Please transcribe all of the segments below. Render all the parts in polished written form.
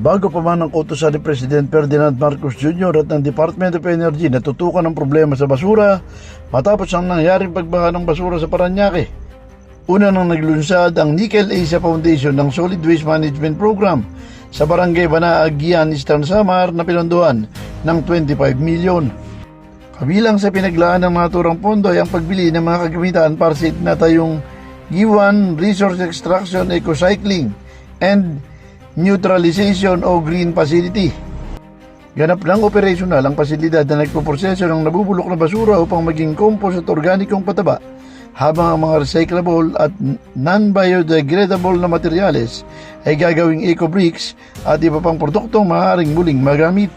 Bago pa man ang utusan ni President Ferdinand Marcos Jr. at ng Department of Energy na tutukan ng problema sa basura matapos ang nangyaring pagbaha ng basura sa Parañaque. Una nang naglunsad ang Nickel Asia Foundation ng Solid Waste Management Program sa Barangay Banaa, Gian, Eastern Samar na pinondohan ng 25 milyon. Kabilang sa pinaglaan ng naturang pondo ay ang pagbili ng mga kagamitan para sa itinatayong Giwan Resource Extraction, Ecocycling and Neutralization o Green Facility. Ganap lang operasyonal ang pasilidad na nagpoproseso ng nabubulok na basura upang maging compost at organikong pataba, habang ang mga recyclable at non-biodegradable na materyales ay gagawing eco-bricks at iba pang produktong maaaring muling magamit.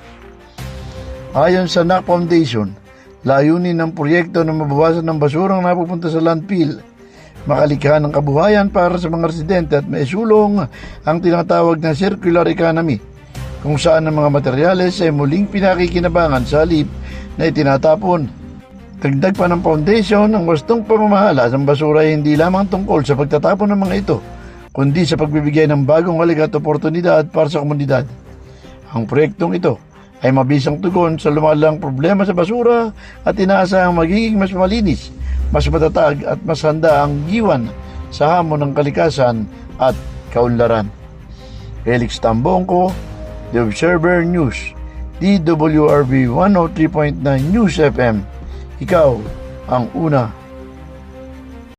Ayon sa NAC Foundation, layunin ng proyekto na mabawasan ng basurang napupunta sa landfill, makalikha ng kabuhayan para sa mga residente at maisulong ang tinatawag na circular economy, kung saan ang mga materyales ay muling pinakikinabangan sa halip na itinatapon. Dagdag pa ng foundation, ang wastong pamamahala ng basura ay hindi lamang tungkol sa pagtatapon ng mga ito, kundi sa pagbibigay ng bagong halaga at oportunidad para sa komunidad. Ang proyektong ito ay mabisang tugon sa lumalang problema sa basura at inaasahang magiging mas malinis, mas matatag at mas handa ang Giwan sa hamon ng kalikasan at kaunlaran. Felix Tambongko, The Observer News, DWRB 103.9 News FM. Ikaw ang una.